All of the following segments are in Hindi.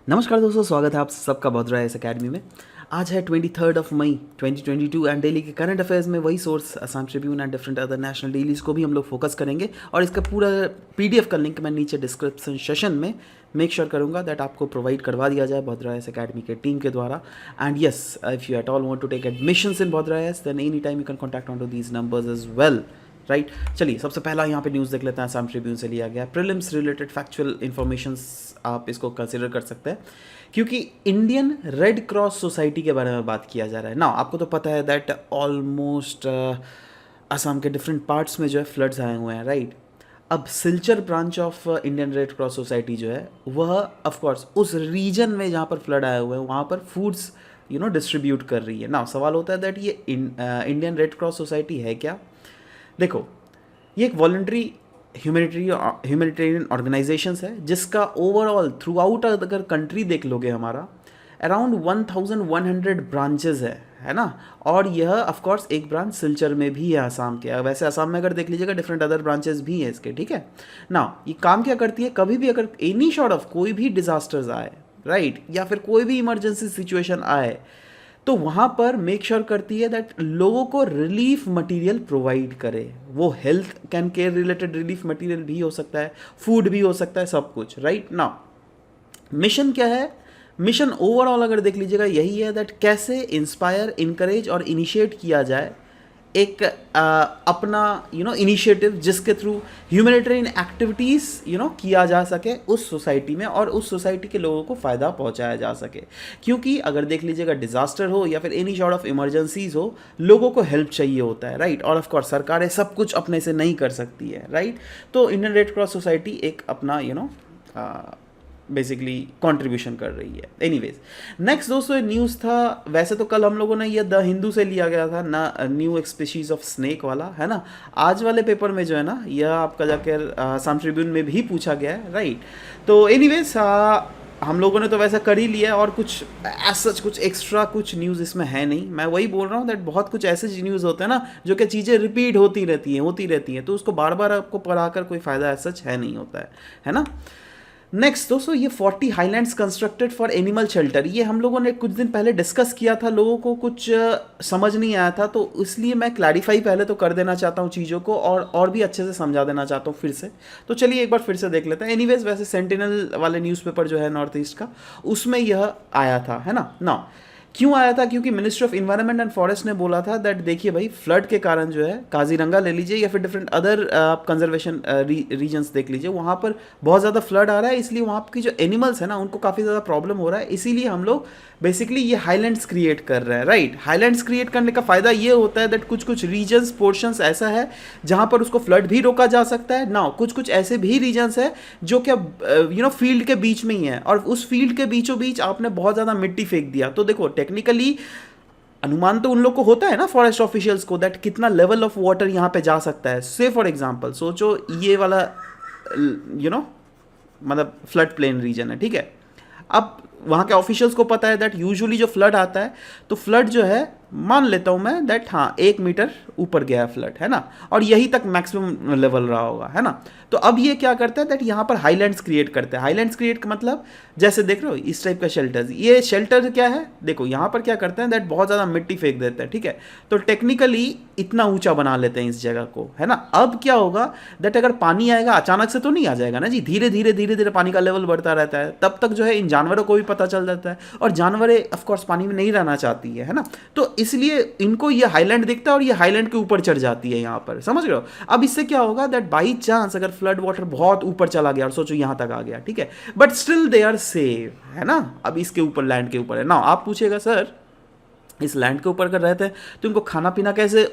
नमस्कार दोस्तों, स्वागत है आप सबका बॉदरा इस अकेडमी में। आज है 23 मई 2022 एंड डेली के करंट अफेयर्स में वही source Assam Tribune and different other national dailies को भी हम लोग फोकस करेंगे और इसका पूरा पीडीएफ का लिंक मैं नीचे डिस्क्रिप्शन सेशन में मेक श्योर करूंगा दैट आपको प्रोवाइड करवा दिया जाए बॉदरा इस अकेडमी के टीम के द्वारा। And yes, if you at all want to take admissions in बॉदरा एस then any time you can contact on to these numbers as well. Right, चलिए सबसे पहला यहाँ पे न्यूज़ देख लेते हैं। असम ट्रिब्यून से लिया गया प्रीलिम्स रिलेटेड फैक्चुअल इन्फॉर्मेशंस, आप इसको कंसिडर कर सकते हैं क्योंकि इंडियन रेड क्रॉस सोसाइटी के बारे में बात किया जा रहा है ना। आपको तो पता है दैट ऑलमोस्ट असम के डिफरेंट पार्ट्स में जो है फ्लड्स आए हुए हैं, राइट। अब Silchar branch of Indian red cross society जो है वह ऑफ कोर्स उस रीजन में जहाँ पर फ्लड आए हुए हैं वहाँ पर फूड्स डिस्ट्रीब्यूट कर रही है ना। सवाल होता है दैट ये इंडियन रेड क्रॉस सोसाइटी है क्या। देखो, ये एक वॉलंटरी ह्यूमैनिटेरियन ऑर्गेनाइजेशंस है जिसका ओवरऑल थ्रू आउट अगर कंट्री देख लोगे हमारा अराउंड 1100 ब्रांचेस है ना। और यह ऑफ कोर्स एक ब्रांच सिलचर में भी है आसाम के। वैसे आसाम में अगर देख लीजिएगा डिफरेंट अदर ब्रांचेस भी हैं इसके, ठीक है ना। ये काम क्या करती है, कभी भी अगर एनी सॉर्ट ऑफ कोई भी डिजास्टर्स आए, राइट, या फिर कोई भी इमरजेंसी सिचुएशन आए तो वहाँ पर मेक श्योर करती है दैट लोगों को रिलीफ मटेरियल प्रोवाइड करे। वो health can care related relief material भी हो सकता है, फूड भी हो सकता है, सब कुछ, राइट ना। मिशन क्या है, मिशन ओवरऑल अगर देख लीजिएगा यही है दैट कैसे इंस्पायर, इनकरेज और इनिशिएट किया जाए एक अपना इनिशिएटिव जिसके थ्रू ह्यूमैनिटेरियन एक्टिविटीज़ किया जा सके उस सोसाइटी में और उस सोसाइटी के लोगों को फ़ायदा पहुंचाया जा सके। क्योंकि अगर देख लीजिएगा डिज़ास्टर हो या फिर एनी सॉर्ट ऑफ इमरजेंसीज हो, लोगों को हेल्प चाहिए होता है, राइट। और ऑफ कोर्स सरकारें सब कुछ अपने से नहीं कर सकती है, राइट। तो इंडियन रेड क्रॉस सोसाइटी एक अपना बेसिकली कंट्रीब्यूशन कर रही है। एनीवेज, नेक्स्ट दोस्तों न्यूज़ था, वैसे तो कल हम लोगों ने ये द हिंदू से लिया गया था ना, न्यू एक स्पीशीज ऑफ स्नेक वाला, है ना। आज वाले पेपर में जो है ना यह आपका जाकर असम ट्रिब्यून में भी पूछा गया है, राइट। तो एनीवेज हम लोगों ने तो वैसा कर ही लिया और कुछ सच कुछ एक्स्ट्रा कुछ न्यूज़ इसमें है नहीं। मैं वही बोल रहा हूँ दैट बहुत कुछ ऐसे न्यूज़ होते हैं ना जो कि चीज़ें रिपीट होती रहती हैं तो उसको बार बार आपको पढ़ाकर कोई फ़ायदा सच है नहीं होता है ना। नेक्स्ट दोस्तों, ये 40 highlands constructed for animal shelter, ये हम लोगों ने कुछ दिन पहले डिस्कस किया था, लोगों को कुछ समझ नहीं आया था तो इसलिए मैं क्लैरिफाई पहले तो कर देना चाहता हूँ चीज़ों को और भी अच्छे से समझा देना चाहता हूँ फिर से। तो चलिए एक बार फिर से देख लेते हैं। एनीवेज, वैसे सेंटिनल वाले न्यूज़पेपर जो है नॉर्थ ईस्ट का, उसमें यह आया था, है ना। क्यों आया था, क्योंकि ministry of environment and forest ने बोला था दैट देखिए भाई फ्लड के कारण जो है काजीरंगा ले लीजिए या फिर डिफरेंट अदर आप कंजर्वेशन रीजन्स देख लीजिए, वहाँ पर बहुत ज़्यादा फ्लड आ रहा है, इसलिए वहाँ की जो एनिमल्स है ना उनको काफ़ी ज़्यादा प्रॉब्लम हो रहा है। इसीलिए हम लोग बेसिकली ये हाईलैंड्स क्रिएट कर रहे हैं, राइट। हाईलैंड्स क्रिएट करने का फ़ायदा ये होता है दैट कुछ कुछ रीजन्स पोर्शंस ऐसा है जहाँ पर उसको फ्लड भी रोका जा सकता है ना। कुछ कुछ ऐसे भी रीजन्स है जो क्या फील्ड के बीच में ही है और उस फील्ड के बीचों बीच आपने बहुत ज़्यादा मिट्टी फेंक दिया तो देखो टेक्निकली अनुमान तो उन लोग को होता है ना फॉरेस्ट ऑफिशियल्स को दैट कितना लेवल ऑफ वाटर यहाँ पे जा सकता है। से फॉर एग्जांपल सोचो ये वाला मतलब फ्लड प्लेन रीजन है, ठीक है। अब वहाँ के ऑफिशियल्स को पता है दैट यूजुअली जो फ्लड आता है तो फ्लड जो है मान लेता हूँ मैं दैट हाँ 1 मीटर ऊपर गया है फ्लड, है ना, और यही तक मैक्सिमम लेवल रहा होगा, है ना। तो अब ये क्या करता है दैट यहाँ पर हाईलैंड्स क्रिएट करते हैं। हाईलैंड्स क्रिएट का मतलब जैसे देख रहे हो इस टाइप का शेल्टर्स, ये शेल्टर क्या है देखो यहाँ पर क्या करते हैं दैट बहुत ज़्यादा मिट्टी फेंक देते हैं, ठीक है। तो टेक्निकली इतना ऊंचा बना लेते हैं इस जगह को, है ना। अब क्या होगा दैट अगर पानी आएगा अचानक से तो नहीं आ जाएगा ना जी, धीरे धीरे पानी का लेवल बढ़ता रहता है, तब तक जो है इन जानवरों को भी पता चल जाता है और जानवरें ऑफकोर्स पानी में नहीं रहना चाहती है ना। तो इसलिए इनको ये हाईलैंड दिखता है और ये हाईलैंड के ऊपर चढ़ जाती है यहाँ पर, समझ रहे हो। अब इससे क्या होगा दैट बाई चांस अगर फ्लड वाटर बहुत ऊपर चला गया और सोचो यहाँ तक आ गया, ठीक है, but still they are safe, है ना। अब इसके ऊपर लैंड के ऊपर है ना। आप पूछेगा सर इस लैंड के ऊपर कर रहते हैं तो इनको खाना पीना कैसे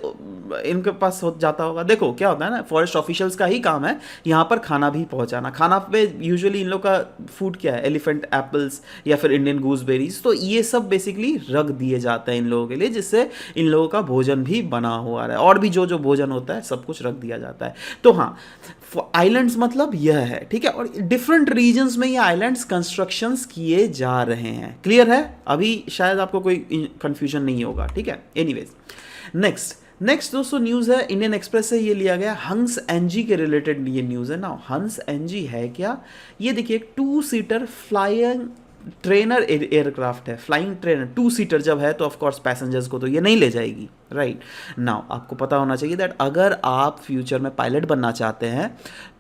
इनके पास हो जाता होगा। देखो क्या होता है ना, फॉरेस्ट ऑफिशियल्स का ही काम है यहाँ पर खाना भी पहुँचाना। खाना पे यूजुअली इन लोग का फूड क्या है, एलिफेंट एप्पल्स या फिर इंडियन गूसबेरीज, तो ये सब बेसिकली रख दिए जाते हैं इन लोगों के लिए जिससे इन लोगों का भोजन भी बना हुआ है और भी जो भोजन होता है सब कुछ रख दिया जाता है। तो हाँ, आइलैंड्स मतलब यह है, ठीक है। और डिफरेंट रीजन्स में ये आइलैंड्स कंस्ट्रक्शंस किए जा रहे हैं। क्लियर है, अभी शायद आपको कोई कंफ्यूजन नहीं होगा, ठीक है। एनीवेज, नेक्स्ट दोस्तों न्यूज़ है इंडियन एक्सप्रेस से ये लिया गया, हंस एनजी के रिलेटेड ये न्यूज़ है ना। हंस एनजी है क्या, ये देखिए 2 सीटर फ्लाइंग ट्रेनर एयरक्राफ्ट है, फ्लाइंग ट्रेनर, 2 सीटर जब है तो ऑफकोर्स पैसेंजर्स को तो ये नहीं ले जाएगी, राइट। नाउ आपको पता होना चाहिए दैट अगर आप फ्यूचर में पायलट बनना चाहते हैं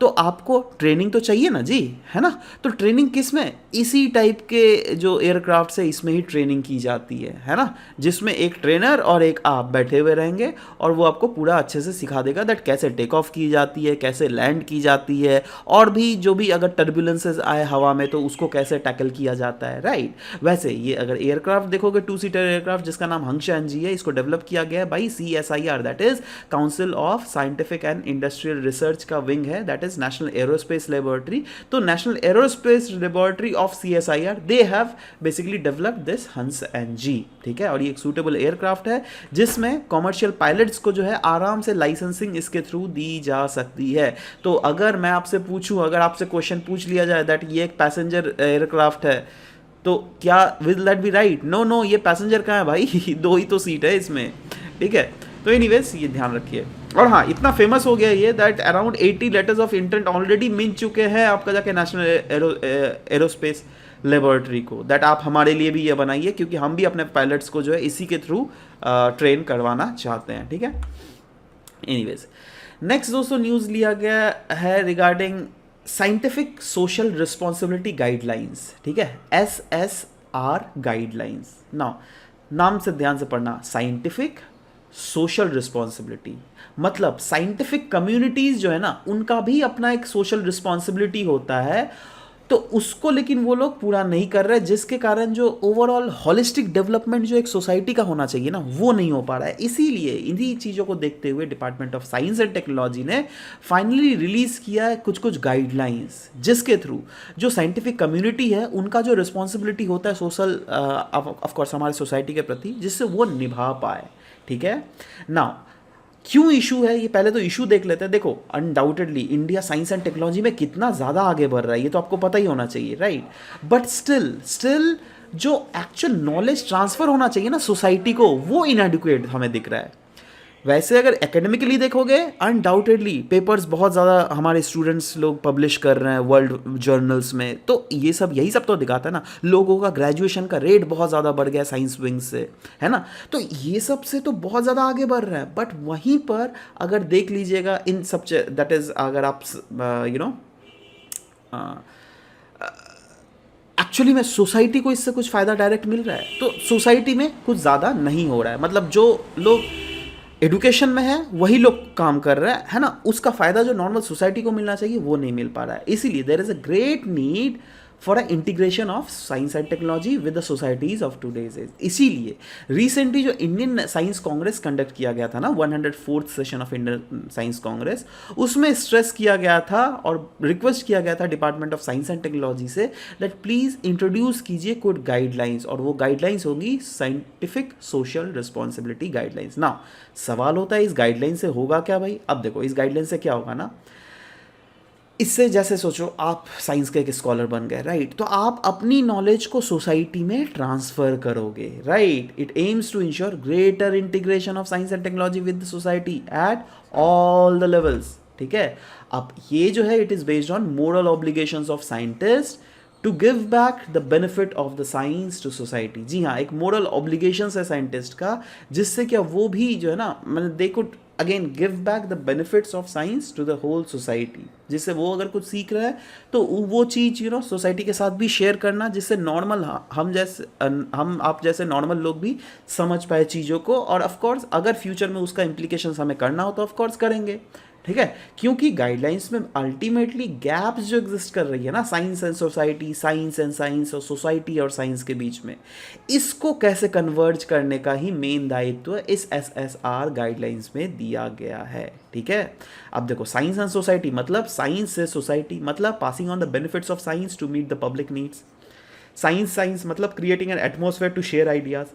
तो आपको ट्रेनिंग तो चाहिए ना जी, है ना। तो ट्रेनिंग किस में, इसी टाइप के जो एयरक्राफ्ट है इसमें ही ट्रेनिंग की जाती है ना, जिसमें एक ट्रेनर और एक आप बैठे हुए रहेंगे और वो आपको पूरा अच्छे से सिखा देगा दैट कैसे टेक ऑफ की जाती है, कैसे लैंड की जाती है, और भी जो भी अगर टर्बुलेंसेस आए हवा में तो उसको कैसे टैकल किया जाता है, राइट। वैसे ये अगर एयरक्राफ्ट देखोगे 2 सीटर एयरक्राफ्ट जिसका नाम हंगशान जी है, इसको डेवलप किया गया है by CSIR, that is council of scientific and industrial research का विंग है, that is national aerospace laboratory. तो national aerospace laboratory of CSIR, they have basically developed this हंगशान जी, ठीक है। और ये एक सूटेबल एयरक्राफ्ट है जिसमें कॉमर्शियल पायलट्स को जो है आराम से लाइसेंसिंग इसके थ्रू दी जा सकती है। तो अगर मैं आपसे पूछूं, अगर आपसे क्वेश्चन पूछ लिया जाए दैट ये एक पैसेंजर एयरक्राफ्ट है, तो क्या will that be right? No no, ये पैसेंजर कहाँ है भाई 2 ही तो सीट है इसमें, ठीक है। तो एनीवेज ये ध्यान रखिए। और हाँ, इतना फेमस हो गया ये that around 80 letters of intent already मिल चुके हैं आपका जाके नेशनल एरोस्पेस लेबोरेटरी को, दैट आप हमारे लिए भी ये बनाइए, क्योंकि हम भी अपने पायलट्स को जो है इसी के थ्रू ट्रेन करवाना चाहते हैं, ठीक है। एनीवेज नेक्स्ट दोस्तों न्यूज़ लिया गया है regarding scientific social responsibility guidelines, ठीक है, SSR गाइडलाइंस। नाम से ध्यान से पढ़ना, साइंटिफिक सोशल रिस्पॉन्सिबिलिटी, मतलब साइंटिफिक कम्युनिटीज जो है ना उनका भी अपना एक सोशल रिस्पॉन्सिबिलिटी होता है, तो उसको लेकिन वो लोग पूरा नहीं कर रहे, जिसके कारण जो ओवरऑल हॉलिस्टिक डेवलपमेंट जो एक सोसाइटी का होना चाहिए ना वो नहीं हो पा रहा है। इसीलिए इन्हीं चीज़ों को देखते हुए department of science and technology ने फाइनली रिलीज किया है कुछ गाइडलाइंस, जिसके थ्रू जो साइंटिफिक कम्युनिटी है उनका जो रिस्पॉन्सिबिलिटी होता है सोशल ऑफकोर्स हमारे सोसाइटी के प्रति, जिससे वो निभा पाए, ठीक है। नाउ क्यों इशू है ये, पहले तो इशू देख लेते हैं। देखो undoubtedly India science and technology में कितना ज़्यादा आगे बढ़ रहा है ये तो आपको पता ही होना चाहिए, राइट। बट स्टिल जो एक्चुअल नॉलेज ट्रांसफर होना चाहिए ना सोसाइटी को, वो इनएडिक्वेट हमें दिख रहा है। वैसे अगर एकेडमिकली देखोगे अनडाउटेडली पेपर्स बहुत ज़्यादा हमारे स्टूडेंट्स लोग पब्लिश कर रहे हैं वर्ल्ड जर्नल्स में, तो ये सब यही सब तो दिखाता है ना, लोगों का ग्रेजुएशन का रेट बहुत ज़्यादा बढ़ गया साइंस विंग से, है ना। तो ये सब से तो बहुत ज़्यादा आगे बढ़ रहा है। बट वहीं पर अगर देख लीजिएगा इन सब दैट इज़ अगर आप एक्चुअली में सोसाइटी को इससे कुछ फ़ायदा डायरेक्ट मिल रहा है, तो सोसाइटी में कुछ ज़्यादा नहीं हो रहा है। मतलब जो लोग एडुकेशन में है वही लोग काम कर रहे हैं, है ना, उसका फ़ायदा जो नॉर्मल सोसाइटी को मिलना चाहिए वो नहीं मिल पा रहा है। इसीलिए there is a great need for a integration of science and technology with the societies of today's age. इसीलिए रिसेंटली जो इंडियन साइंस कांग्रेस कंडक्ट किया गया था ना, 104th session of Indian Science Congress, उसमें स्ट्रेस किया गया था और रिक्वेस्ट किया गया था department of science and technology say that please introduce कीजिए कुछ गाइडलाइंस, और वो गाइडलाइंस होगी साइंटिफिक सोशल रिस्पॉन्सिबिलिटी गाइडलाइंस। ना सवाल होता है इस गाइडलाइन से होगा क्या भाई? अब देखो इस गाइडलाइन से क्या होगा ना, इससे जैसे सोचो आप साइंस के एक स्कॉलर बन गए, राइट, तो आप अपनी नॉलेज को सोसाइटी में ट्रांसफर करोगे, right. It aims to ensure greater integration of science and technology with the society at all the levels, ठीक है। अब ये जो है it is based on moral obligations of scientist to give back the benefit of the science to society. जी हाँ, एक मोरल ऑब्लिगेशन है साइंटिस्ट का, जिससे क्या वो भी जो है ना, मतलब they could again give back the benefits of science to the whole society, जिससे वो अगर कुछ सीख रहा है तो वो चीज़ सोसाइटी के साथ भी शेयर करना, जिससे नॉर्मल हम आप जैसे नॉर्मल लोग भी समझ पाए चीज़ों को, और ऑफकोर्स अगर फ्यूचर में उसका इम्प्लीकेशंस हमें करना हो तो ऑफकोर्स करेंगे, ठीक है। क्योंकि गाइडलाइंस में अल्टीमेटली गैप्स जो एग्जिस्ट कर रही है ना science and society, science and science, और सोसाइटी और साइंस के बीच में, इसको कैसे कन्वर्ज करने का ही मेन दायित्व इस SSR गाइडलाइंस में दिया गया है, ठीक है। अब देखो साइंस एंड सोसाइटी मतलब साइंस से सोसाइटी, मतलब passing on the benefits of science to meet the public needs. Science मतलब creating an atmosphere to share ideas.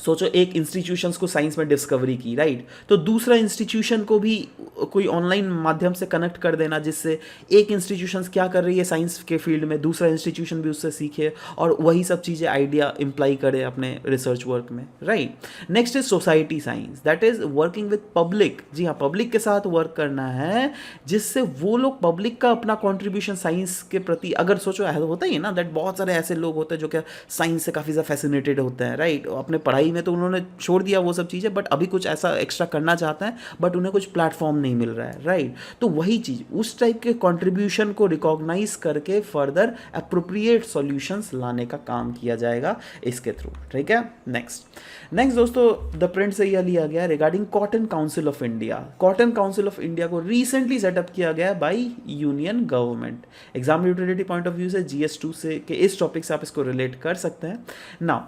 सोचो एक इंस्टीट्यूशंस को साइंस में डिस्कवरी की, राइट, तो दूसरा इंस्टीट्यूशन को भी कोई ऑनलाइन माध्यम से कनेक्ट कर देना, जिससे एक इंस्टीट्यूशंस क्या कर रही है साइंस के फील्ड में, दूसरा इंस्टीट्यूशन भी उससे सीखे और वही सब चीज़ें आइडिया इम्प्लाई करे अपने रिसर्च वर्क में, right. Next is society science, that is working with public. जी हाँ, पब्लिक के साथ वर्क करना है, जिससे वो लोग पब्लिक का अपना कॉन्ट्रीब्यूशन साइंस के प्रति, अगर सोचो होता ही है ना, दैट बहुत सारे ऐसे लोग होते हैं जो क्या साइंस से काफ़ी ज़्यादा फैसिनेटेड होते हैं, राइट, अपने पढ़ाई में तो उन्होंने छोड़ दिया वो सब चीज़ें, बट अभी कुछ ऐसा एक्स्ट्रा करना चाहते हैं, बट उन्हें कुछ प्लेटफॉर्म नहीं मिल रहा है, राइट। तो वही चीज़, उस टाइप के कंट्रीब्यूशन को रिकॉग्नाइज करके फर्दर अप्रोप्रिएट सॉल्यूशंस लाने का काम किया जाएगा इसके थ्रू, ठीक है। नेक्स्ट दोस्तों, द प्रिंट से यह लिया गया regarding cotton council of India. Cotton council of India को रिसेंटली सेटअप किया गया by union government. Exam utility point of view से GS2 से के इस टॉपिक से आप इसको रिलेट कर सकते हैं। नाउ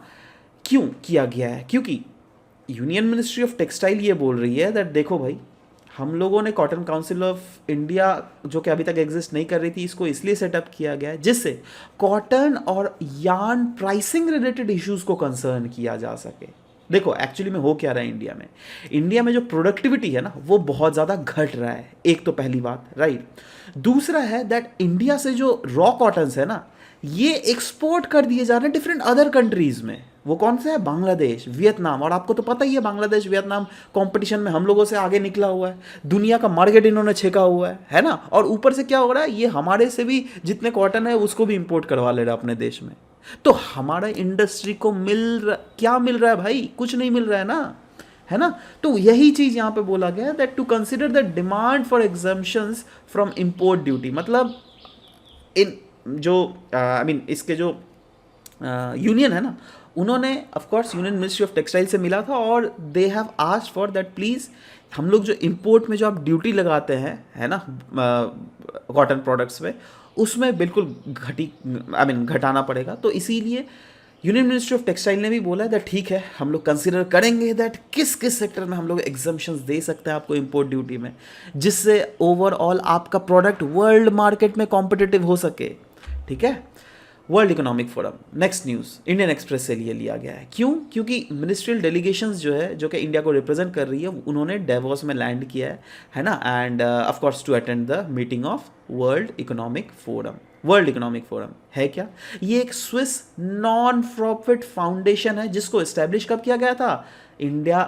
क्यों किया गया है, क्योंकि यूनियन मिनिस्ट्री ऑफ टेक्सटाइल ये बोल रही है दैट देखो भाई, हम लोगों ने कॉटन काउंसिल ऑफ इंडिया जो कि अभी तक एग्जिस्ट नहीं कर रही थी, इसको इसलिए सेटअप किया गया है जिससे कॉटन और यार्न प्राइसिंग रिलेटेड इश्यूज को कंसर्न किया जा सके। देखो एक्चुअली में हो क्या रहा है इंडिया में जो प्रोडक्टिविटी है ना, वो बहुत ज़्यादा घट रहा है, एक तो पहली बात, राइट। दूसरा है दैट इंडिया से जो रॉ कॉटन्स है ना, ये एक्सपोर्ट कर दिए जा रहे हैं डिफरेंट अदर कंट्रीज में। वो कौन से है? बांग्लादेश, वियतनाम, और आपको तो पता ही है बांग्लादेश वियतनाम कंपटीशन में हम लोगों से आगे निकला हुआ है, दुनिया का मार्केट इन्होंने छेका हुआ है ना। और ऊपर से क्या हो रहा है, ये हमारे से भी जितने कॉटन है उसको भी इंपोर्ट करवा ले रहा है अपने देश में। तो हमारा इंडस्ट्री को क्या मिल रहा है भाई? कुछ नहीं मिल रहा है ना। तो यही चीज यहां पे बोला गया है that to consider the demand for exemptions from import duty. मतलब इन जो इसके जो यूनियन है ना, उन्होंने of course union ministry of textile से मिला था और they have asked for that please हम लोग जो इंपोर्ट में जो आप ड्यूटी लगाते हैं, है ना, कॉटन प्रोडक्ट्स में, उसमें बिल्कुल घटाना पड़ेगा। तो इसीलिए यूनियन मिनिस्ट्री ऑफ टेक्सटाइल ने भी बोला दैट ठीक है, हम लोग कंसीडर करेंगे दैट किस किस सेक्टर में हम लोग एग्जम्पशंस दे सकते हैं आपको इंपोर्ट ड्यूटी में, जिससे ओवरऑल आपका प्रोडक्ट वर्ल्ड मार्केट में कॉम्पिटिटिव हो सके, ठीक है। World Economic forum, next news Indian express से लिए लिया गया है। क्यों? क्योंकि मिनिस्ट्रियल डेलीगेशंस जो है, जो कि इंडिया को रिप्रेजेंट कर रही है, उन्होंने डेवोस में लैंड किया है ना, and of course to attend the meeting of World Economic Forum. World Economic Forum है क्या? ये एक स्विस नॉन प्रॉफिट फाउंडेशन है, जिसको एस्टेब्लिश कब किया गया था? इंडिया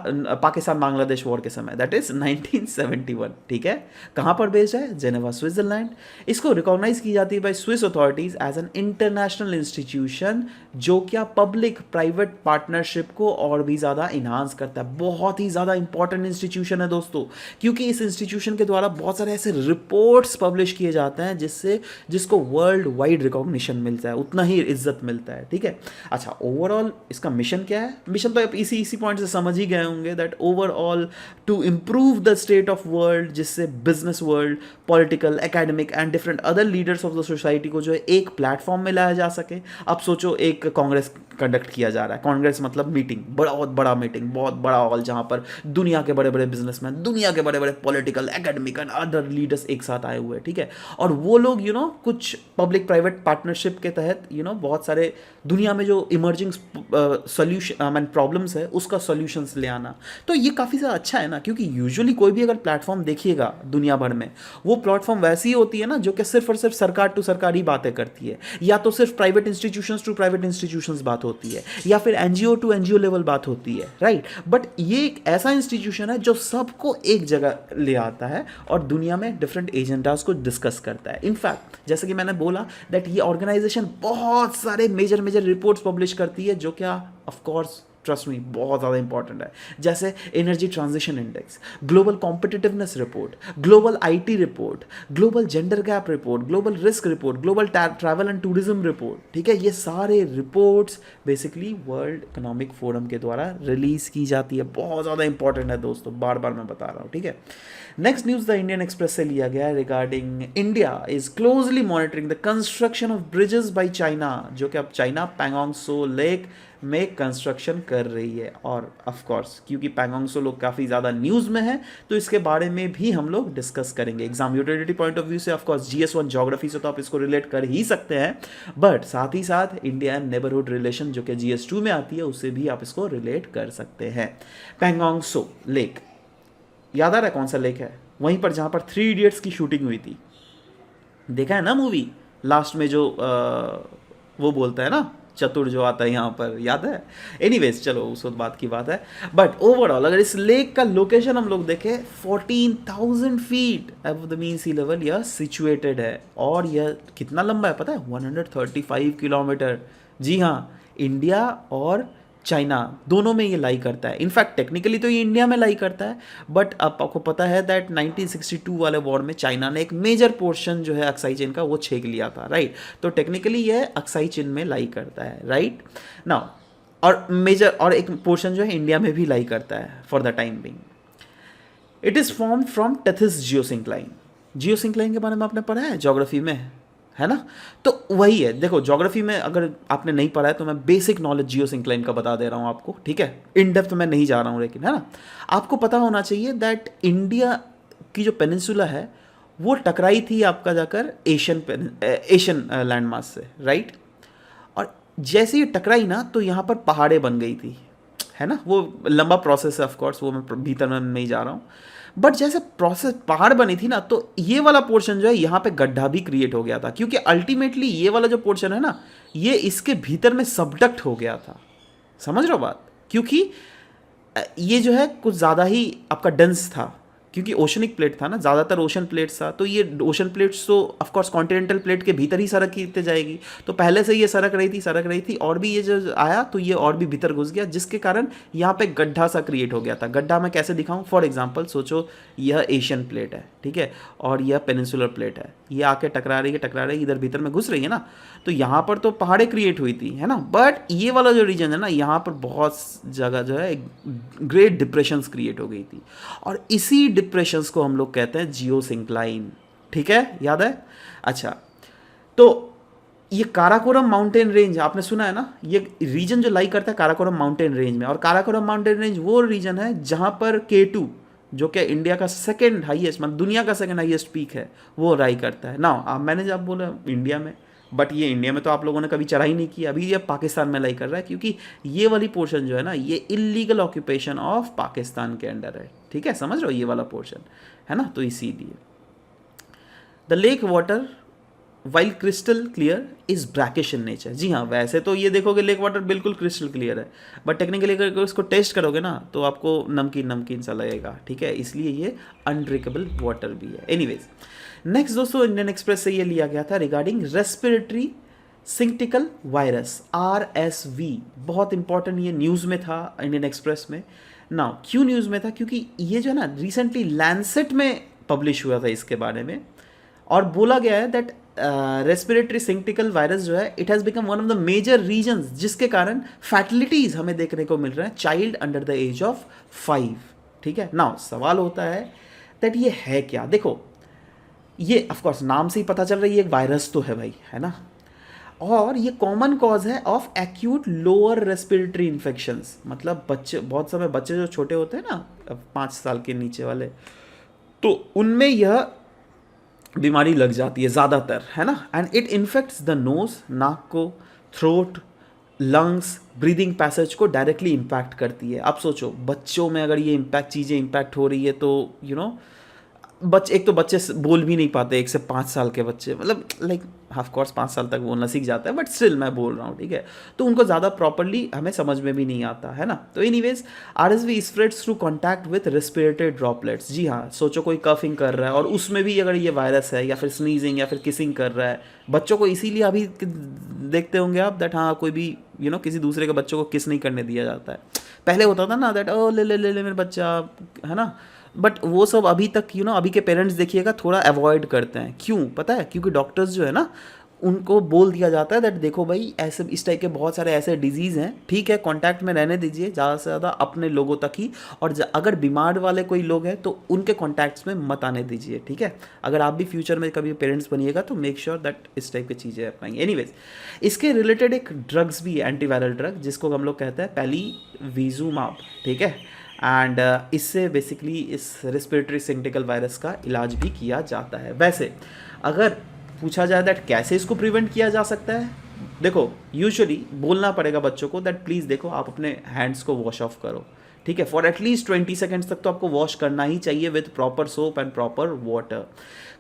पाकिस्तान बांग्लादेश वॉर के समय, दैट इज 1971, ठीक है। कहाँ पर बेस्ड है? Geneva, Switzerland. इसको रिकॉग्नाइज की जाती है by Swiss authorities as an international institution, जो क्या पब्लिक प्राइवेट पार्टनरशिप को और भी ज़्यादा इन्हांस करता है। बहुत ही ज़्यादा इंपॉर्टेंट इंस्टीट्यूशन है दोस्तों, क्योंकि इस इंस्टीट्यूशन के द्वारा बहुत सारे ऐसे रिपोर्ट्स पब्लिश किए जाते हैं जिसको वर्ल्ड वाइड रिकॉग्निशन मिलता है, उतना ही इज्जत मिलता है, ठीक है। अच्छा, ओवरऑल इसका मिशन क्या है? मिशन तो आप इसी पॉइंट से समझ ही गए होंगे that overall to improve the state of world, जिससे business world, political, academic and different other leaders of the society को जो है एक प्लेटफॉर्म में लाया जा सके। अब सोचो एक कांग्रेस कंडक्ट किया जा रहा है, कांग्रेस मतलब मीटिंग, बहुत बड़ा मीटिंग, बहुत बड़ा हॉल, जहां पर दुनिया के बड़े बड़े बिजनेसमैन, दुनिया के बड़े बड़े political, academic and other leaders एक साथ आए हुए हैं, ठीक है। और वो लोग कुछ पब्लिक प्राइवेट पार्टनरशिप के तहत बहुत सारे दुनिया में जो इमर्जिंग सॉल्यूशन प्रॉब्लम्स है उसका सॉल्यूशंस ले आना। तो ये काफ़ी ज़्यादा अच्छा है ना, क्योंकि यूजुअली कोई भी अगर प्लेटफॉर्म देखिएगा दुनिया भर में, वो प्लेटफॉर्म वैसी ही होती है ना जो कि सिर्फ और सिर्फ सरकार टू सरकार ही बातें करती है, या तो सिर्फ private institutions to private institutions बात होती है, या फिर एनजीओ टू एनजीओ लेवल बात होती है, राइट। बट ये एक ऐसा इंस्टीट्यूशन है जो सबको एक जगह ले आता है और दुनिया में डिफरेंट एजेंडाज को डिस्कस करता है। इनफैक्ट जैसे कि मैंने बोला दैट ये ऑर्गेनाइजेशन बहुत सारे मेजर रिपोर्ट्स पब्लिश करती है, जो क्या ऑफ कोर्स ट्रस्ट मी बहुत ज़्यादा इंपॉर्टेंट है, जैसे energy transition index, global competitiveness report, global IT report, global gender gap report, global risk report, global travel and tourism report, ठीक है। ये सारे reports basically world Economic forum के द्वारा रिलीज की जाती है। बहुत ज़्यादा इंपॉर्टेंट है दोस्तों, बार बार मैं बता रहा हूँ, ठीक है। Next news the Indian express से लिया गया है regarding India is closely monitoring the construction of bridges by China, जो कि अब चाइना पैंगोंग सो लेक में कंस्ट्रक्शन कर रही है। और ऑफ कोर्स क्योंकि पैंगोंग सो लोग काफ़ी ज़्यादा न्यूज़ में है तो इसके बारे में भी हम लोग डिस्कस करेंगे। Exam utility point of view से ऑफकोर्स GS1 ज्योग्राफी से तो आप इसको रिलेट कर ही सकते हैं, बट साथ ही साथ इंडिया एंड नेबरहुड रिलेशन जो कि GS2 में आती है उससे भी आप इसको रिलेट कर सकते हैं। पैंगोंग सो लेक याद आ रहा है कौन सा लेक है? वहीं पर जहाँ पर 3 इडियट्स की शूटिंग हुई थी, देखा है ना मूवी? लास्ट में जो वो बोलता है ना चतुर जो आता है यहाँ पर, याद है? एनीवेज चलो उस बात की बात है, बट ओवरऑल अगर इस लेक का लोकेशन हम लोग देखें 14,000 feet above the mean sea level यह सिचुएटेड है। और यह कितना लंबा है पता है? 135 किलोमीटर। जी हाँ, इंडिया और चाइना दोनों में ये लाई करता है। इनफैक्ट टेक्निकली तो ये इंडिया में लाई करता है, बट अब आपको पता है दैट 1962 वाले वॉर में चाइना ने एक मेजर पोर्शन जो है अक्साई चीन का वो छेक लिया था, राइट? तो टेक्निकली ये अक्साई चीन में लाई करता है, राइट नाउ। और मेजर और एक पोर्शन जो है इंडिया में भी लाई करता है for the time being. It is form from Tethys geosyncline. Geosyncline के बारे में आपने पढ़ा है ज्योग्राफी में, है ना? तो वही है, देखो ज्योग्राफी में अगर आपने नहीं पढ़ा है तो मैं बेसिक नॉलेज जियोसिंक्लाइन का बता दे रहा हूँ आपको, ठीक है? इन डेप्थ में नहीं जा रहा हूँ लेकिन, है ना? आपको पता होना चाहिए दैट इंडिया की जो पेनिनसुला है वो टकराई थी आपका जाकर एशियन लैंड मास से, राइट? और जैसे ये टकराई ना तो यहाँ पर पहाड़ें बन गई थी, है ना? वो लंबा प्रोसेस है ऑफकोर्स, वो मैं भीतर में नहीं जा रहा हूँ, बट जैसे प्रोसेस पहाड़ बनी थी ना तो ये वाला पोर्शन जो है यहाँ पे गड्ढा भी क्रिएट हो गया था, क्योंकि अल्टीमेटली ये वाला जो पोर्शन है ना ये इसके भीतर में सबडक्ट हो गया था। समझ रहे हो बात? क्योंकि ये जो है कुछ ज़्यादा ही आपका डेंस था, क्योंकि ओशनिक प्लेट था ना, ज़्यादातर ओशन प्लेट्स था, तो ये ओशन प्लेट्स तो ऑफकोर्स कॉन्टिनेंटल प्लेट के भीतर ही सरकते जाएगी, तो पहले से ये सरक रही थी और भी ये जो आया तो ये और भी भीतर घुस गया, जिसके कारण यहाँ पे गड्ढा सा क्रिएट हो गया था। गड्ढा मैं कैसे दिखाऊं? फॉर एग्जांपल सोचो यह एशियन प्लेट है, ठीक है, और यह पेनिनसुलर प्लेट है, ये आके टकरा रही है, इधर भीतर में घुस रही है ना, तो यहाँ पर तो पहाड़ें क्रिएट हुई थी, है ना, बट ये वाला जो रीजन है ना यहाँ पर बहुत जगह जो है ग्रेट डिप्रेशंस क्रिएट हो गई थी, और इसी डिप्रेशंस को हम लोग कहते हैं जियोसिंक्लाइन, ठीक है, याद है? अच्छा, तो ये काराकोरम माउंटेन रेंज आपने सुना है ना, ये रीजन जो लाई करता है काराकोरम माउंटेन रेंज में, और काराकोरम माउंटेन रेंज वो रीजन है जहाँ पर K2 जो कि इंडिया का सेकंड हाईएस्ट, मतलब दुनिया का सेकंड हाईएस्ट पीक है, वो राई करता है ना। मैंने जब बोला इंडिया में, बट ये इंडिया में तो आप लोगों ने कभी चढ़ाई नहीं की, अभी ये पाकिस्तान में लाई कर रहा है, क्योंकि ये वाली पोर्शन जो है ना ये इलीगल ऑक्यूपेशन ऑफ पाकिस्तान के अंडर है, ठीक है, समझ रहे हो, ये वाला पोर्शन है ना, तो इसीलिए the lake water while crystal clear is brackish in nature. जी हाँ, वैसे तो ये देखोगे लेक वाटर बिल्कुल क्रिस्टल क्लियर है, बट टेक्निकली अगर इसको टेस्ट करोगे ना तो आपको नमकीन नमकीन सा लगेगा, ठीक है, इसलिए ये अनड्रिंकेबल वाटर भी है। एनीवेज, नेक्स्ट दोस्तों इंडियन एक्सप्रेस से ये लिया गया था रिगार्डिंग रेस्पिरेटरी सिंक्टिकल वायरस RSV। बहुत इंपॉर्टेंट ये न्यूज़ में था इंडियन एक्सप्रेस में। नाउ क्यों न्यूज़ में था? क्योंकि ये जो है ना रिसेंटली लैंसेट में पब्लिश हुआ था इसके बारे में, और बोला गया है दैट रेस्पिरेटरी सिंक्टिकल वायरस जो है it has become one of the major reasons जिसके कारण फैटलिटीज़ हमें देखने को मिल रहे हैं child under the age of 5, ठीक है। नाउ सवाल होता है दैट ये है क्या? देखो ये ऑफकोर्स नाम से ही पता चल रहा है ये एक वायरस तो है भाई, है ना, और ये कॉमन कॉज है of acute lower respiratory infections, मतलब बच्चे, बहुत समय बच्चे जो छोटे होते हैं ना 5 साल के नीचे वाले, तो उनमें यह बीमारी लग जाती है ज़्यादातर, है ना, and it infects the nose, नाक को, थ्रोट, लंग्स, ब्रीदिंग पैसेज को डायरेक्टली इम्पैक्ट करती है। अब सोचो बच्चों में अगर ये चीज़ें इम्पैक्ट हो रही है तो एक तो बच्चे बोल भी नहीं पाते, 1 से 5 साल के बच्चे, मतलब लाइक ऑफ कोर्स 5 साल तक बोलना सीख जाता है, बट स्टिल मैं बोल रहा हूँ, ठीक है, तो उनको ज़्यादा प्रॉपरली हमें समझ में भी नहीं आता, है ना। तो anyways RSV spreads through contact with respiratory droplets. जी हाँ, सोचो कोई कफिंग कर रहा है और उसमें भी अगर ये वायरस है, या फिर स्नीजिंग या फिर किसिंग कर रहा है बच्चों को, इसीलिए अभी देखते होंगे आप दैट हाँ कोई भी किसी दूसरे के बच्चों को किस नहीं करने दिया जाता है। पहले होता था ना दैट ओ ले ले ले ले मेरे बच्चा, है ना, बट वो सब अभी तक अभी के पेरेंट्स देखिएगा थोड़ा अवॉइड करते हैं। क्यों पता है? क्योंकि डॉक्टर्स जो है ना उनको बोल दिया जाता है दैट देखो भाई ऐसे इस टाइप के बहुत सारे ऐसे डिजीज़ हैं, ठीक है कांटेक्ट में रहने दीजिए ज़्यादा से ज़्यादा अपने लोगों तक ही, और अगर बीमार वाले कोई लोग हैं तो उनके कॉन्टैक्ट्स में मत आने दीजिए, ठीक है। अगर आप भी फ्यूचर में कभी पेरेंट्स बनिएगा तो मेक श्योर दैट इस टाइप की चीज़ें अपनाएंगे। एनीवेज, इसके रिलेटेड एक ड्रग्स भी है, एंटीवायरल ड्रग, जिसको हम लोग कहते हैं पैलीवीजुमाब, ठीक है। एंड इससे बेसिकली इस रेस्पिरेटरी सिंक्टिकल वायरस का इलाज भी किया जाता है। वैसे अगर पूछा जाए दैट कैसे इसको प्रिवेंट किया जा सकता है, देखो यूजुअली बोलना पड़ेगा बच्चों को दैट प्लीज़ देखो आप अपने हैंड्स को वॉश ऑफ करो, ठीक है, फॉर एटलीस्ट 20 सेकेंड्स तक तो आपको वॉश करना ही चाहिए with proper soap and proper water.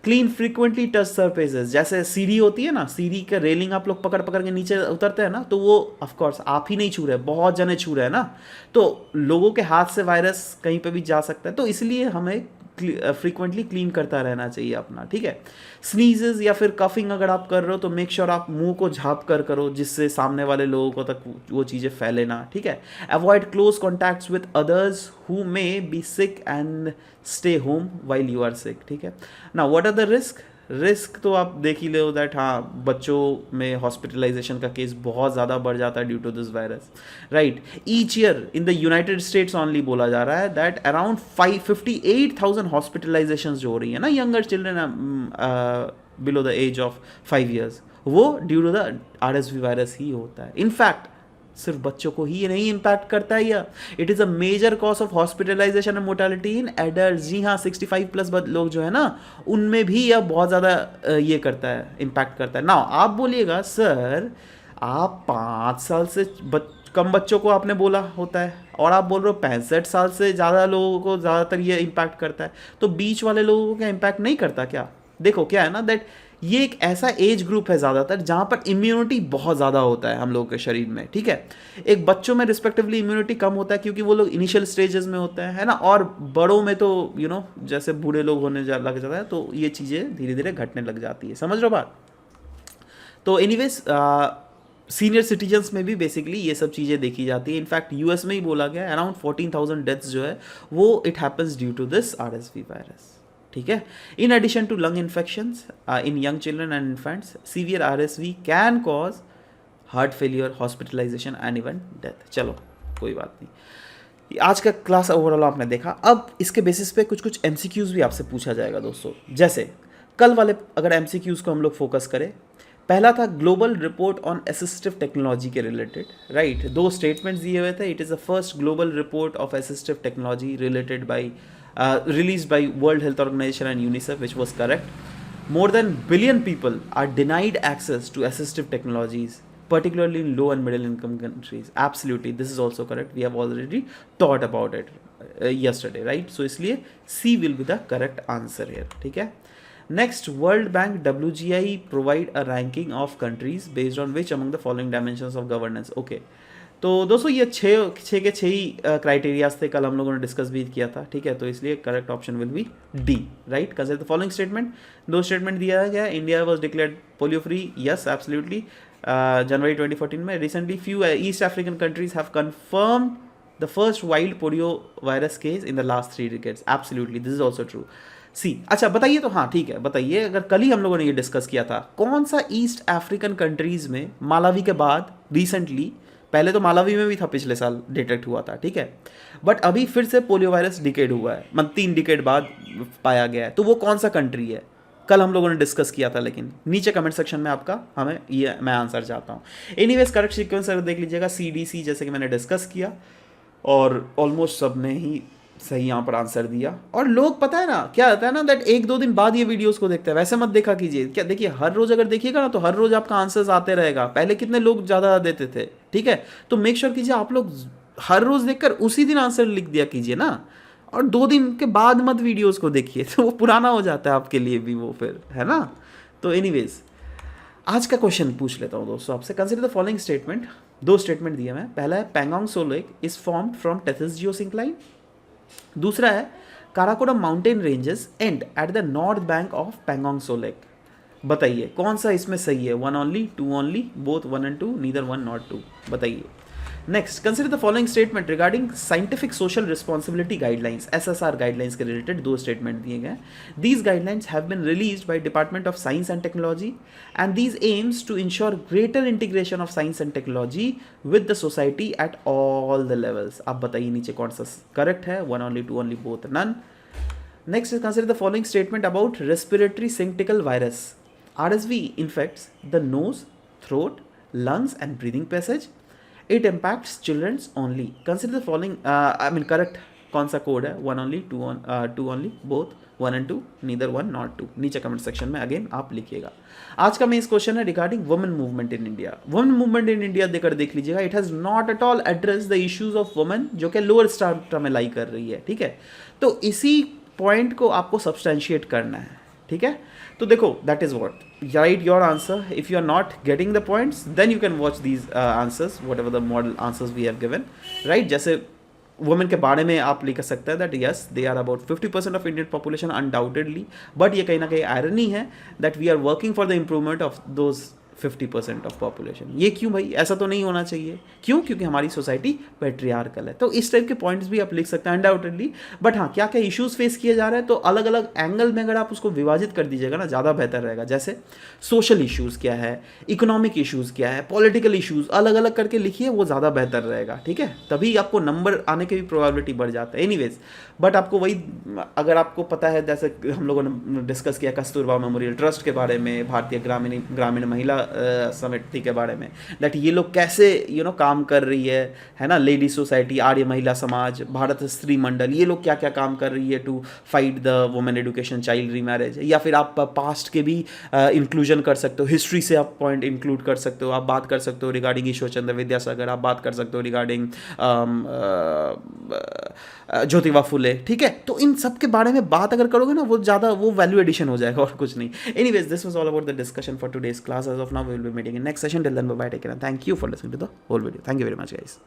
Clean frequently touch surfaces, जैसे सीढ़ी होती है ना, सीढ़ी का रेलिंग आप लोग पकड़ पकड़ के नीचे उतरते हैं ना, तो वो ऑफकोर्स आप ही नहीं छू रहे, बहुत जने छू रहे हैं ना, तो लोगों के हाथ से वायरस कहीं पे भी जा सकता है, तो इसलिए हमें फ्रीक्वेंटली क्लीन करता रहना चाहिए अपना, ठीक है। स्नीजेस या फिर कफिंग अगर आप कर रहे हो तो मेक श्योर आप मुंह को झाँप कर करो, जिससे सामने वाले लोगों को तक वो चीज़ें फैले ना, ठीक है। Avoid close contacts with others who may be sick and stay home while you are sick, ठीक है ना। व्हाट आर द रिस्क तो आप देख ही लो दैट हाँ, बच्चों में हॉस्पिटलाइजेशन का केस बहुत ज़्यादा बढ़ जाता है due to this virus, right. Each year in the United States only बोला जा रहा है दैट अराउंड 58,000 हॉस्पिटलाइजेशंस जो हो रही है ना younger children below the age of 5 years, वो due to the RSV virus ही होता है। इनफैक्ट सिर्फ बच्चों को ही ये नहीं इम्पैक्ट करता है, या it is a major cause of hospitalization and mortality in adult. जी हाँ, 65+ लोग जो है ना, उनमें भी यह बहुत ज़्यादा ये करता है, इम्पैक्ट करता है ना। आप बोलिएगा सर आप 5 साल से कम बच्चों को आपने बोला होता है, और आप बोल रहे हो 65 साल से ज़्यादा लोगों को ज़्यादातर ये इम्पैक्ट करता है, तो बीच वाले लोगों को क्या इम्पैक्ट नहीं करता क्या? देखो क्या है ना दैट ये एक ऐसा एज ग्रुप है ज़्यादातर जहाँ पर इम्यूनिटी बहुत ज़्यादा होता है हम लोगों के शरीर में, ठीक है। एक बच्चों में रिस्पेक्टिवली इम्यूनिटी कम होता है क्योंकि वो लोग इनिशियल स्टेजेस में होते हैं, है ना, और बड़ों में तो जैसे बूढ़े लोग होने लग जाता है तो ये चीज़ें धीरे धीरे घटने लग जाती है, समझ रहे हो बात। तो एनीवेज सीनियर सिटीजन्स में भी बेसिकली ये सब चीज़ें देखी जाती है। इनफैक्ट यूएस में ही बोला गया अराउंड 14,000 डेथ्स जो है वो it happens due to this RSV virus, ठीक है। In addition to lung infections in young children and infants, severe RSV can cause heart failure, hospitalisation and even death. चलो कोई बात नहीं, आज का क्लास ओवरऑल आपने देखा। अब इसके बेसिस पे कुछ कुछ MCQs भी आपसे पूछा जाएगा दोस्तों। जैसे कल वाले अगर MCQs को हम लोग फोकस करें, पहला था global report on assistive technology के रिलेटेड, राइट। 2 स्टेटमेंट्स दिए हुए थे। It is the first global report of assistive technology related by released by World Health Organization and UNICEF, which was correct. More than billion people are denied access to assistive technologies, particularly in low and middle income countries. Absolutely, this is also correct. We have already thought about it yesterday, right? So इसलिए C will be the correct answer here, ठीक है। Next, World Bank WGI provide a ranking of countries based on which among the following dimensions of governance. Okay. तो दोस्तों ये छः के छः ही क्राइटेरियाज थे, कल हम लोगों ने डिस्कस भी किया था, ठीक है। तो इसलिए correct option will be D, right. Consider the following statement. 2 statement दिया गया। India was declared polio free, yes absolutely, जनवरी 2014 में। Recently few East African countries have confirmed the first wild polio virus case in the last 3 decades, absolutely this is also true. See, अच्छा बताइए तो, हाँ ठीक है बताइए, अगर कल ही हम लोगों ने ये डिस्कस किया था, कौन सा ईस्ट अफ्रीकन कंट्रीज में मालावी के बाद रिसेंटली, पहले तो मालावी में भी था, पिछले साल डिटेक्ट हुआ था, ठीक है, बट अभी फिर से पोलियो वायरस डिकेड हुआ है, मतलब 3 डिकेड बाद पाया गया है, तो वो कौन सा कंट्री है? कल हम लोगों ने डिस्कस किया था, लेकिन नीचे कमेंट सेक्शन में आपका हमें ये मैं आंसर चाहता हूँ। एनीवेज करेक्ट सीक्वेंस देख लीजिएगा, CDC जैसे कि मैंने डिस्कस किया, और ऑलमोस्ट सब ने ही सही यहाँ पर आंसर दिया। और लोग पता है ना क्या होता है ना दैट 1-2 दिन बाद ये वीडियोस को देखते हैं, वैसे मत देखा कीजिए। क्या देखिए, हर रोज अगर देखिएगा ना तो हर रोज आपका आंसर्स आते रहेगा। पहले कितने लोग ज़्यादा देते थे, ठीक है, तो मेक श्योर कीजिए आप लोग हर रोज देखकर उसी दिन आंसर लिख दिया कीजिए ना, और 2 दिन के बाद मत वीडियोज़ को देखिए, तो वो पुराना हो जाता है आपके लिए भी वो फिर, है ना। तो एनीवेज आज का क्वेश्चन पूछ लेता हूँ दोस्तों आपसे। Consider the following statement. 2 statement दिए मैं। पहला है Pangong Tso lake is formed from Tethys geosyncline. दूसरा है Karakoram mountain ranges and at the north bank of Pangong Tso lake. बताइए कौन सा इसमें सही है? 1 only, 2 only, both 1 and 2, neither 1 not 2। बताइए। Next, consider the following statement regarding scientific social responsibility guidelines, SSR guidelines के रिलेटेड दो स्टेटमेंट दिए गए. These guidelines have been released by department of science and technology and these aims to ensure greater integration of science and technology with the society at all the levels. आप बताइए नीचे कौन सा करेक्ट है, one only, two only, both, none. Next is consider the following statement about respiratory syncytial virus. RSV infects the nose, throat, lungs and breathing passage. It impacts children only. Consider the following, correct कौन सा कोड है, one only, two only, both, one and two, neither one not two. नीचे कमेंट सेक्शन में अगेन आप लिखिएगा. आज का मेन क्वेश्चन है regarding women movement in India. Women movement in India देकर देख लीजिएगा, it has not at all address the issues of women जो कि लोअर स्ट्राटा में लाई कर रही है. ठीक है, तो इसी पॉइंट को आपको सब्सटेंशिएट करना है. ठीक है, तो देखो that is what, write your answer. If you are not getting the points then you can watch these answers, whatever the model answers we have given. Right, जैसे वुमेन के बारे में आप लिख सकते हैं that yes they are about 50% of Indian population undoubtedly, but ये कहीं ना कहीं आयरनी है that we are working for the improvement of those 50% of population. ये क्यों भाई, ऐसा तो नहीं होना चाहिए. क्यों? क्योंकि हमारी सोसाइटी पेट्रियार्कल है. तो इस टाइप के पॉइंट्स भी आप लिख सकते हैं अनडाउटेडली. बट हाँ, क्या क्या इश्यूज फेस किए जा रहे हैं, तो अलग अलग एंगल में अगर आप उसको विभाजित कर दीजिएगा ना, ज़्यादा बेहतर रहेगा. जैसे सोशल इश्यूज़ क्या है, इकोनॉमिक इश्यूज़ क्या है, पॉलिटिकल इश्यूज़ अलग अलग करके लिखिए, वो ज़्यादा बेहतर रहेगा. ठीक है, तभी आपको नंबर आने की भी प्रोबेबिलिटी बढ़ जाता है. एनीवेज, बट आपको वही, अगर आपको पता है, जैसे हम लोगों ने डिस्कस किया कस्तूरबा मेमोरियल ट्रस्ट के बारे में, भारतीय ग्रामीण महिला समिति के बारे में, दैट ये लोग कैसे काम कर रही है ना, लेडी सोसाइटी, आर्य महिला समाज, भारत स्त्री मंडल, ये लोग क्या क्या काम कर रही है to fight the women education, child remarriage. या फिर आप पास्ट के भी इंक्लूजन कर सकते हो, हिस्ट्री से आप पॉइंट इंक्लूड कर सकते हो. आप बात कर सकते हो रिगार्डिंग ईश्वर चंद्र विद्यासागर, आप बात कर सकते हो रिगार्डिंग ज्योतिबा फुले. ठीक है, तो इन सब के बारे में बात अगर करोगे ना, वो ज़्यादा वो वैल्यू एडिशन हो जाएगा और कुछ नहीं. Anyways, this was all about the discussion for today's class. As of now we will be meeting in next session. Till then bye bye, take care, thank you for listening to the whole video. Thank you very much guys.